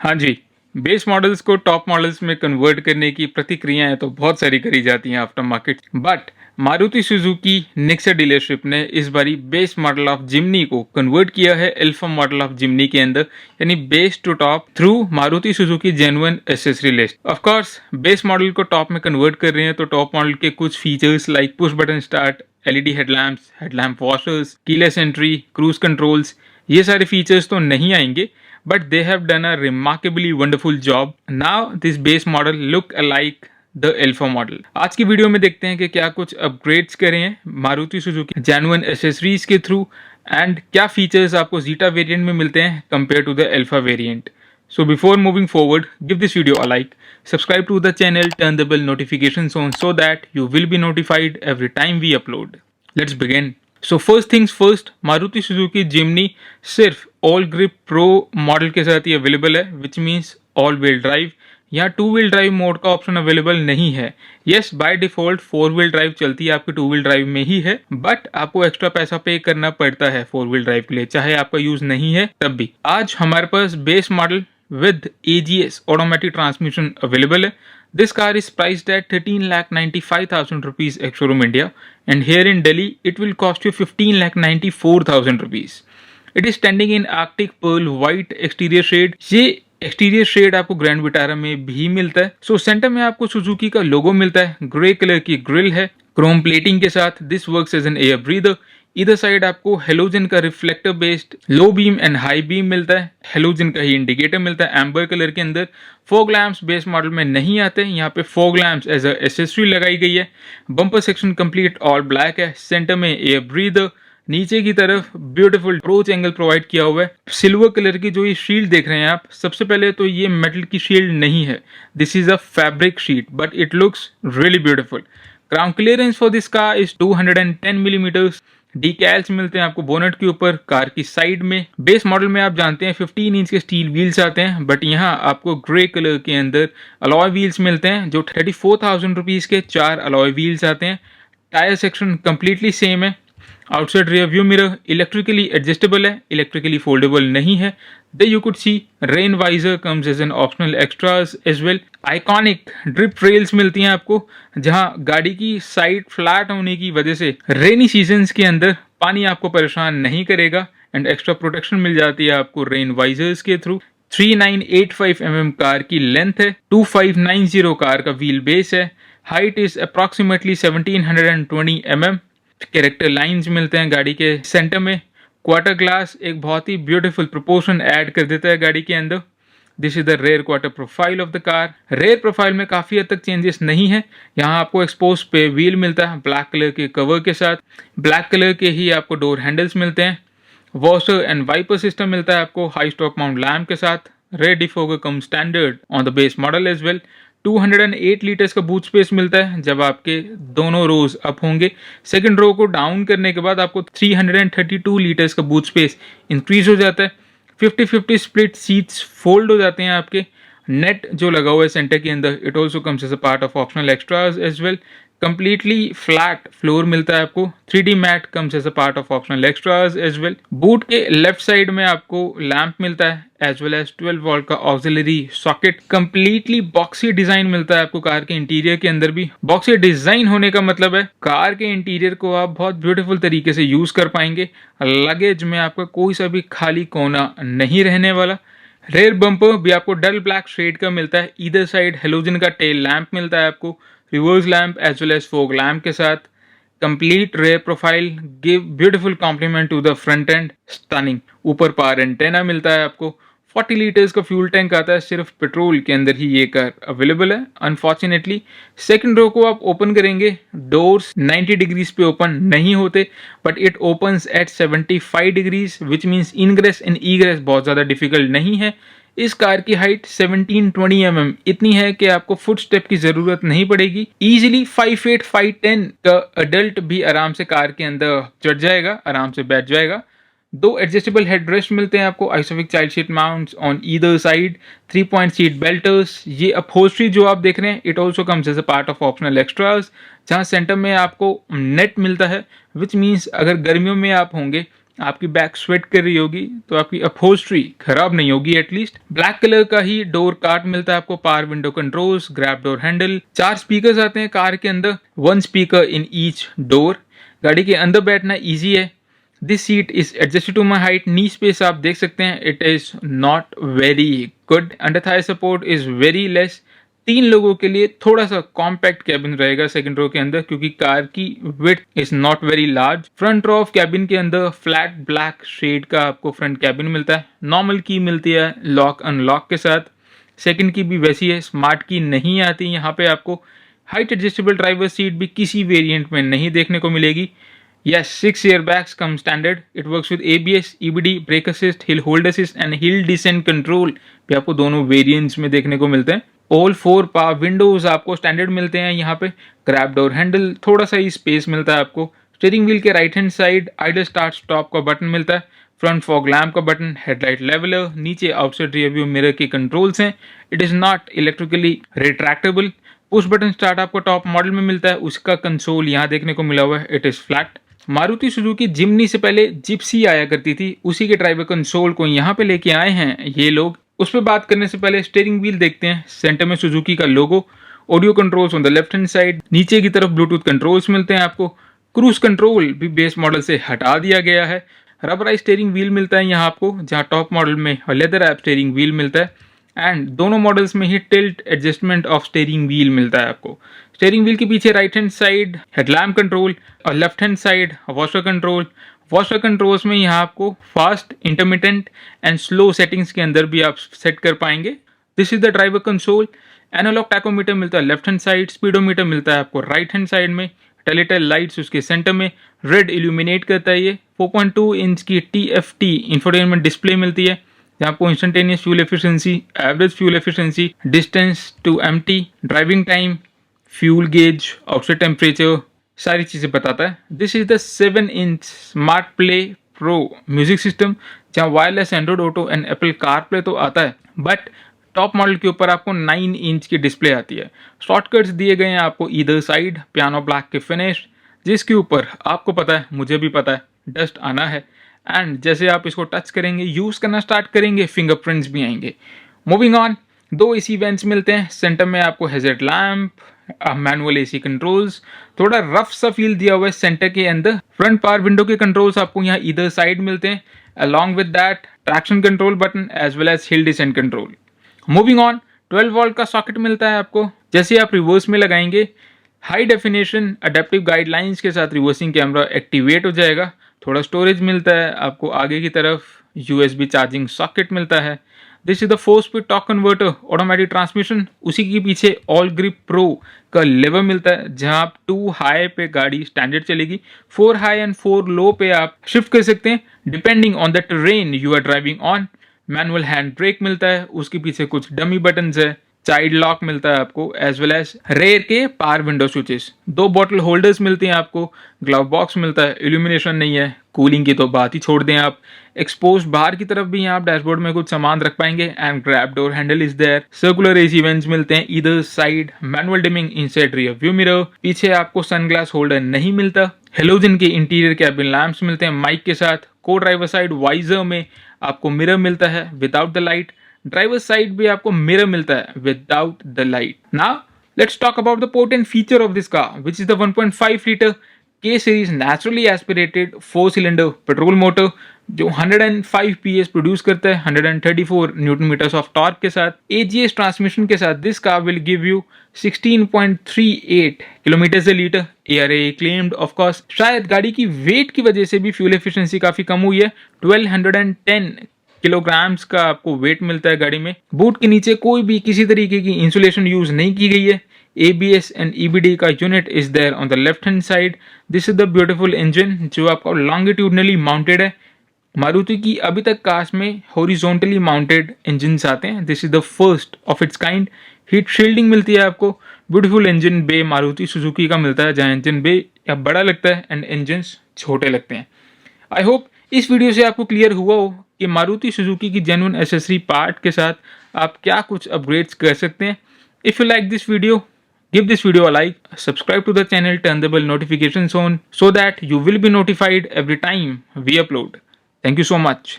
हाँ जी, base models को top models में कन्वर्ट करने की प्रतिक्रियाएं तो बहुत सारी करी जाती हैं after market, but Maruti Suzuki Nexa dealership ने इस बारी बेस मॉडल ऑफ जिमनी को कन्वर्ट किया है अल्फा मॉडल ऑफ जिमनी के अंदर, यानी base to top through Maruti Suzuki genuine accessory list. Of course base model को टॉप में कन्वर्ट कर रहे हैं तो टॉप मॉडल के कुछ features like push button start, LED headlamps, headlamp washers, keyless entry, cruise controls, ये सारे फीचर्स तो नहीं आएंगे, but they have done a remarkably wonderful job. Now this base model look alike the alpha model. आज की video में देखते हैं कि क्या कुछ अपग्रेड्स करे हैं मारुति सुजुकी जेन्युइन एसेसरीज के थ्रू एंड क्या फीचर्स आपको जीटा वेरिएंट में मिलते हैं compare to the Alpha variant. So before moving forward, give this video a like, subscribe to the channel, turn the bell notifications on so that you will be notified every time we upload. Let's begin. So first things first, Maruti Suzuki Jimny सिर्फ all grip pro model के साथ ही available है, which means all wheel drive. यहाँ two wheel drive mode का option available नहीं है। Yes, by default four wheel drive चलती है आपके टू व्हील ड्राइव में ही है, बट आपको एक्स्ट्रा पैसा पे करना पड़ता है फोर व्हील ड्राइव के लिए, चाहे आपका यूज नहीं है तब भी। आज हमारे पास base model with AGS automatic transmission available. This car is priced at 13,95,000 rupees ex showroom India, and here in Delhi it will cost you 15,94,000 rupees. It is standing in Arctic Pearl white exterior shade. ये exterior shade आपको grand Vitara में भी मिलता है। So centre में आपको Suzuki का logo मिलता है, ग्रे कलर की ग्रिल है क्रोम प्लेटिंग के साथ। This works as an air breather. इधर साइड आपको हेलोजन का reflector based low beam and high beam मिलता है, हेलोजन का ही इंडिकेटर मिलता है एम्बर कलर के अंदर। फॉग लैंप्स बेस मॉडल में नहीं आते, यहाँ पे fog lamps as a accessory लगाई गई है। Bumper section complete all black है, सेंटर में एयर ब्रीदर, नीचे की तरफ ब्यूटीफुल अप्रोच एंगल प्रोवाइड किया हुआ है। सिल्वर कलर की जो ये शील्ड देख रहे हैं आप, सबसे पहले तो ये मेटल की शील्ड नहीं है, this is a fabric sheet, but it looks really beautiful. Ground clearance for this car is 210 millimetres. Decals मिलते हैं आपको बोनट के ऊपर, कार की साइड में। बेस मॉडल में आप जानते हैं 15 इंच के स्टील व्हील्स आते हैं, बट यहाँ आपको ग्रे कलर के अंदर अलॉय व्हील्स मिलते हैं जो 34,000 रुपीज के 4 अलॉय व्हील्स आते हैं। टायर सेक्शन कंप्लीटली सेम है। Outside rear view mirror electrically adjustable है, इलेक्ट्रिकली फोल्डेबल नहीं है। There you could see rain visor comes as an optional extras as well. Iconic drip rails मिलती हैं आपको, जहां गाड़ी की साइड फ्लैट होने की वजह से रेनी सीजन्स के अंदर पानी आपको परेशान नहीं करेगा, एंड एक्स्ट्रा प्रोटेक्शन मिल जाती है आपको रेन वाइजर्स के थ्रू। 3985 mm कार की लेंथ है, 2590 कार का व्हील बेस है, height is approximately 1720 mm। Character lines मिलते हैं गाड़ी के सेंटर में। क्वार्टर ग्लास एक बहुत ही ब्यूटीफुल प्रोपोर्शन ऐड कर देता है गाड़ी के अंदर। This is the rear quarter profile of the car. Rear profile में काफी हद तक चेंजेस नहीं है। यहाँ आपको एक्सपोज पे व्हील मिलता है ब्लैक कलर के कवर के साथ, ब्लैक कलर के ही आपको डोर हैंडल्स मिलते हैं। वॉशर एंड वाइपर सिस्टम मिलता है आपको हाई स्टॉक माउंट लैम्प के साथ। Rear defogger come standard on the base model as well. 208 litres का बूट स्पेस मिलता है जब आपके दोनों रोज अप होंगे। सेकंड रो को डाउन करने के बाद आपको 332 लीटर्स का बूट स्पेस इंक्रीज हो जाता है। 50-50 स्प्लिट सीट्स फोल्ड हो जाते हैं आपके। नेट जो लगा हुआ है सेंटर के अंदर, it also comes as a part of optional extras as well. Completely flat floor मिलता है आपको। 3D mat comes as a part of optional extras as well. Boot के लेफ्ट साइड में आपको लैंप मिलता है एज वेल एज 12 वोल्ट का auxiliary socket. Completely boxy design मिलता है आपको कार के इंटीरियर के अंदर भी। बॉक्सी डिजाइन होने का मतलब है कार के इंटीरियर को आप बहुत ब्यूटीफुल तरीके से यूज कर पाएंगे। लगेज में आपका कोई सा भी खाली कोना नहीं रहने वाला। रेयर बम्पर भी आपको डल ब्लैक शेड का मिलता है। इधर साइड हेलोजन का टेल लैंप मिलता है आपको, reverse lamp as well as fog lamp के साथ। Complete rear profile give beautiful complement to the front end, stunning. ऊपर पावर एंटेना मिलता है आपको। 40 लीटर्स का फ्यूल टैंक आता है, सिर्फ पेट्रोल के अंदर ही ये कार अवेलेबल है। अनफॉर्चुनेटली सेकंड रो को आप ओपन करेंगे, डोर्स 90 डिग्रीज पे ओपन नहीं होते, but it opens eight 75 degrees, which means ingress and egress बहुत ज़्यादा डिफिकल्ट नहीं है। इस कार की हाइट 1720 mm इतनी है कि आपको फुट स्टेप की जरूरत नहीं पड़ेगी। इजीली 5'8", 5'10" का अडल्ट भी आराम से कार के अंदर चढ़ जाएगा, आराम से बैठ जाएगा। 2 एडजस्टेबल हेडरेस्ट मिलते हैं आपको, Isofix child seat mounts on either side, 3 point seat belts. ये अपहोल्स्ट्री जो आप देख रहे हैं, it also comes as a part of optional extras, जहाँ सेंटर में आपको नेट मिलता है, विच मीन्स अगर गर्मियों में आप होंगे आपकी बैक स्वेट कर रही होगी तो आपकी अपहोल्स्ट्री खराब नहीं होगी एटलीस्ट। ब्लैक कलर का ही डोर कार्ड मिलता है आपको, power window controls, grab door handle, 4 speakers आते हैं कार के अंदर, 1 स्पीकर इन ईच डोर। गाड़ी के अंदर बैठना ईजी है। This seat is adjusted to my height. Knee space आप देख सकते हैं, it is not very good. Under thigh support is very less. 3 लोगों के लिए थोड़ा सा कॉम्पैक्ट कैबिन रहेगा सेकंड रो के अंदर, क्योंकि कार की width is not very large. Front row of cabin के अंदर फ्लैट ब्लैक शेड का आपको फ्रंट कैबिन मिलता है। नॉर्मल की मिलती है लॉक अनलॉक के साथ। सेकंड की भी वैसी है, स्मार्ट की नहीं आती यहाँ पे आपको। हाइट एडजस्टेबल ड्राइवर सीट भी किसी वेरिएंट में नहीं देखने को मिलेगी। Yes, 6 airbags come standard. It works with ABS, EBD, brake assist, hill hold assist and hill descent control भी आपको दोनों वेरिएंट्स में देखने को मिलते हैं। All 4 पावर विंडोज आपको स्टैंडर्ड मिलते हैं यहाँ पे। ग्रैब डोर हैंडल, थोड़ा सा ही स्पेस मिलता है आपको। स्टीयरिंग व्हील के right hand side idol start stop का बटन मिलता है। फ्रंट फॉग लैम्प का बटन, हेडलाइट लेवलर, नीचे आउटसाइड रियर व्यू मिरर के कंट्रोल्स हैं। It is not electrically retractable. Push button start आपको टॉप मॉडल में मिलता है, उसका कंसोल यहाँ देखने को मिला हुआ है, it is flat. Maruti Suzuki Jimny से पहले जिप्सी आया करती थी, उसी के ड्राइवर कंसोल को यहाँ पे लेके आए हैं ये लोग। उस पर बात करने से पहले स्टीयरिंग व्हील देखते हैं। सेंटर में सुजुकी का logo, audio controls on the left hand side, नीचे की तरफ ब्लूटूथ कंट्रोल्स मिलते हैं आपको। क्रूज कंट्रोल भी बेस मॉडल से हटा दिया गया है। रबराइज स्टीयरिंग व्हील मिलता है यहाँ आपको, जहाँ टॉप मॉडल में लेदर रैप स्टीयरिंग व्हील मिलता है। एंड दोनों मॉडल्स में ही tilt adjustment of steering wheel मिलता है आपको। स्टीयरिंग व्हील के पीछे right hand side headlamp control और left hand side washer control. Washer controls में यहाँ आपको fast, intermittent and slow settings के अंदर भी आप सेट कर पाएंगे। This is the driver console. Analogue tachometer मिलता है लेफ्ट हैंड साइड, स्पीडोमीटर मिलता है आपको राइट हैंड साइड में। टेलीटेल लाइट्स उसके सेंटर में, रेड इल्यूमिनेट करता है ये। 4.2 इंच की TFT इंफोटेनमेंट डिस्प्ले मिलती है, जहाँ आपको instantaneous fuel efficiency, average fuel efficiency, distance to empty, driving time, fuel gauge, outside temperature, सारी चीज़ें बताता है। This is the 7 inch SmartPlay Pro music system, जहाँ wireless Android Auto and Apple CarPlay तो आता है, but top model के ऊपर आपको 9 इंच की डिस्प्ले आती है। शॉर्टकट्स दिए गए हैं आपको ईदर साइड, पियानो ब्लैक के फिनिश, जिसके ऊपर आपको पता है, मुझे भी पता है, डस्ट आना है। एंड जैसे आप इसको टच करेंगे, यूज़ करना स्टार्ट करेंगे, फिंगरप्रिंट्स भी आएंगे। मूविंग ऑन, 2 AC वेंट्स मिलते हैं। सेंटर में आपको hazard lamp, manual AC controls, थोड़ा रफ सा फील दिया हुआ है सेंटर के अंदर। फ्रंट पावर विंडो के कंट्रोल्स आपको यहाँ ईदर साइड मिलते हैं। Along with that traction control button as well as hill descent control. Moving on, 12 volt का सॉकेट मिलता है आपको। जैसे आप रिवर्स में लगाएंगे, हाई डेफिनेशन अडेप्टिव गाइडलाइंस के साथ रिवर्सिंग कैमरा एक्टिवेट हो जाएगा। थोड़ा स्टोरेज मिलता है आपको आगे की तरफ, USB चार्जिंग सॉकेट मिलता है। This is the four speed torque converter, automatic transmission. उसी के पीछे ऑल ग्रिप प्रो का लेवर मिलता है, जहां आप 2 हाई पे गाड़ी स्टैंडर्ड चलेगी, 4 हाई एंड 4 लो पे आप शिफ्ट कर सकते हैं depending on the terrain you are driving on. Manual hand brake मिलता है, उसके पीछे कुछ डमी बटन्स है। चाइल्ड लॉक मिलता है आपको, एज वेल एज रेयर के power window switches. 2 bottle holders मिलती हैं आपको, ग्लव बॉक्स मिलता है। इल्यूमिनेशन नहीं है, कूलिंग की तो बात ही छोड़ दें आप। एक्सपोज बाहर की तरफ भी यहाँ आप डैशबोर्ड में कुछ सामान रख पाएंगे। And grab door handle is there. Circular AC vents मिलते हैं either side. Manual dimming inside rear view mirror. पीछे आपको सनग्लास होल्डर नहीं मिलता। हेलोजन के इंटीरियर कैबिन लैंप्स मिलते हैं माइक के साथ। को ड्राइवर साइड वाइजर में आपको मिरर मिलता है without the light. Driver side भी आपको मिरर मिलता है without the light. Now let's talk about the important feature of this car, which is the 1.5 litre K series naturally aspirated 4 cylinder petrol motor, जो 105 PS produce करता है, 134 Newton metres of torque के साथ। AGS transmission के साथ this car will give you 16.38 kilometre a litre. ARA claimed of course. शायद गाड़ी की वेट की वजह से भी फ्यूल एफिशिएंसी काफी कम हुई है। 1210 किलोग्राम्स का आपको वेट मिलता है गाड़ी में। बूट के नीचे कोई भी किसी तरीके की इंसुलेशन यूज नहीं की गई है। ABS एंड EBD का unit is there on the left hand side. This is the beautiful engine जो आपका लॉन्गिट्यूडनली माउंटेड है। मारुति की अभी तक कार्स में हॉरिजॉन्टली माउंटेड इंजन आते हैं। This is the first of its kind. Heat shielding मिलती है आपको। Beautiful engine bay Maruti Suzuki का मिलता है, जहाँ इंजन बे या बड़ा लगता है एंड इंजन छोटे लगते हैं। आई होप इस वीडियो से आपको क्लियर हुआ हो कि मारुति सुजुकी की जेन्युइन एसेसरी पार्ट के साथ आप क्या कुछ अपग्रेड्स कर सकते हैं। If you like this video, Give this video a like, subscribe to the channel, turn the bell notifications on so that you will be notified every time we upload. Thank you so much.